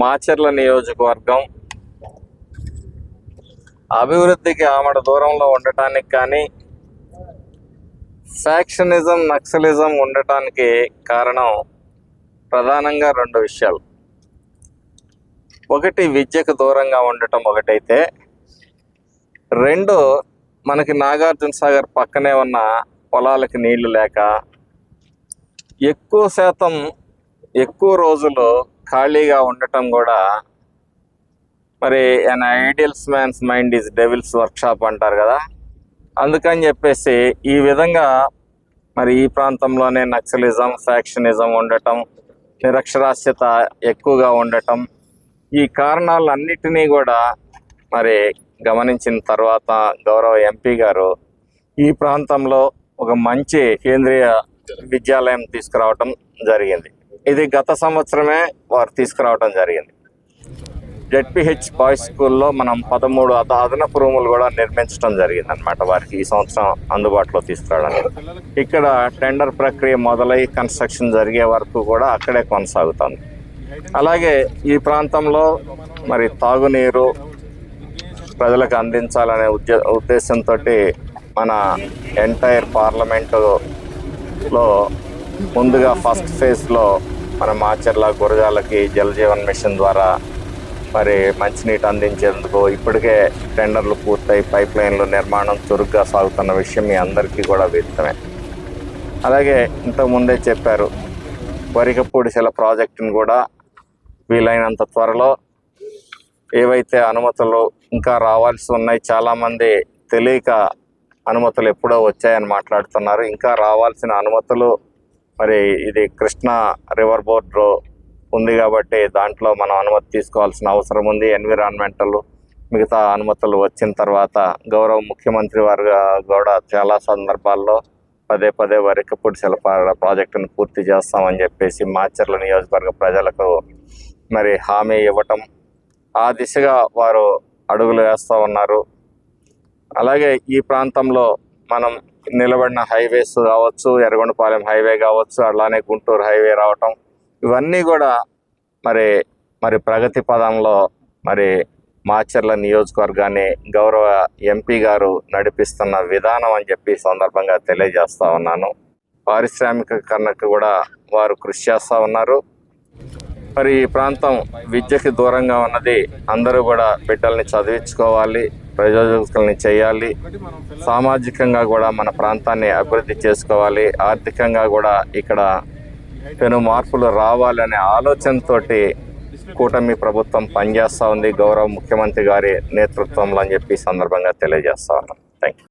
మాచర్ల నియోజకవర్గం అభివృద్ధికి ఆమడ దూరంలో ఉండటానికి కానీ ఫ్యాక్షనిజం నక్సలిజం ఉండటానికి కారణం ప్రధానంగా రెండు విషయాలు. ఒకటి విద్యకు దూరంగా ఉండటం ఒకటైతే, రెండు మనకి నాగార్జున సాగర్ పక్కనే ఉన్న పొలాలకి నీళ్లు లేక ఎక్కువ శాతం ఎక్కువ రోజులు ఖాళీగా ఉండటం కూడా మరి an idle's man's mind is devil's workshop అంటారు కదా. అందుకని చెప్పేసి ఈ విధంగా మరి ఈ ప్రాంతంలోనే నక్సలిజం ఫ్యాక్షనిజం ఉండటం, నిరక్షరాస్యత ఎక్కువగా ఉండటం, ఈ కారణాలన్నిటినీ కూడా మరి గమనించిన తర్వాత గౌరవ ఎంపీ గారు ఈ ప్రాంతంలో ఒక మంచి కేంద్రీయ విద్యాలయం తీసుకురావటం జరిగింది. ఇది గత సంవత్సరమే వారు తీసుకురావటం జరిగింది. జెడ్పీహెచ్ బాయ్స్ స్కూల్లో మనం 13 అదనపు రూములు కూడా నిర్మించడం జరిగింది అనమాట. వారికి ఈ సంవత్సరం అందుబాటులో తీసుకురావడానికి ఇక్కడ టెండర్ ప్రక్రియ మొదలై కన్స్ట్రక్షన్ జరిగే వరకు కూడా అక్కడే కొనసాగుతుంది. అలాగే ఈ ప్రాంతంలో మరి తాగునీరు ప్రజలకు అందించాలనే ఉద్దేశంతో మన ఎంటైర్ పార్లమెంటులో ముందుగా ఫస్ట్ ఫేజ్లో మన మాచర్ల గురజాలకి జలజీవన్ మిషన్ ద్వారా మరి మంచినీటి అందించేందుకు ఇప్పటికే టెండర్లు పూర్తయి పైప్ లైన్లు నిర్మాణం చురుగ్గా సాగుతున్న విషయం మీ అందరికీ కూడా విదితమే. అలాగే ఇంతకుముందే చెప్పారు, వరికపూడిశల ప్రాజెక్టును కూడా వీలైనంత త్వరలో ఏవైతే అనుమతులు ఇంకా రావాల్సి ఉన్నాయి, చాలామంది తెలియక అనుమతులు ఎప్పుడో వచ్చాయని మాట్లాడుతున్నారు. ఇంకా రావాల్సిన అనుమతులు మరి ఇది కృష్ణా రివర్ బోర్డు ఉంది కాబట్టి దాంట్లో మనం అనుమతి తీసుకోవాల్సిన అవసరం ఉంది. ఎన్విరాన్మెంటల్ మిగతా అనుమతులు వచ్చిన తర్వాత గౌరవ ముఖ్యమంత్రి వారు కూడా చాలా సందర్భాల్లో పదే పదే వరికపూడిశల ప్రాజెక్టును పూర్తి చేస్తామని చెప్పేసి మాచర్ల నియోజకవర్గ ప్రజలకు మరి హామీ ఇవ్వటం, ఆ దిశగా వారు అడుగులు వేస్తూ ఉన్నారు. అలాగే ఈ ప్రాంతంలో మనం నిలబడిన హైవేస్ కావచ్చు, ఎర్రగొండపాలెం హైవే కావచ్చు, అలానే గుంటూరు హైవే రావటం, ఇవన్నీ కూడా మరి ప్రగతి పదంలో మరి మాచర్ల నియోజకవర్గాన్ని గౌరవ ఎంపీ గారు నడిపిస్తున్న విధానం అని చెప్పి సందర్భంగా తెలియజేస్తూ ఉన్నాను. పారిశ్రామికీకరణకు కూడా వారు కృషి చేస్తూ ఉన్నారు. మరి ఈ ప్రాంతం విద్యకి దూరంగా ఉన్నది, అందరూ కూడా బిడ్డల్ని చదివించుకోవాలి, ప్రయోజకుల్ని చేయాలి, సామాజికంగా కూడా మన ప్రాంతాన్ని అభివృద్ధి చేసుకోవాలి, ఆర్థికంగా కూడా ఇక్కడ పెను మార్పులు రావాలనే ఆలోచనతోటి కూటమి ప్రభుత్వం పనిచేస్తూ ఉంది గౌరవ ముఖ్యమంత్రి గారి నేతృత్వంలో అని చెప్పి సందర్భంగా తెలియజేస్తా ఉన్నాం. Thank you.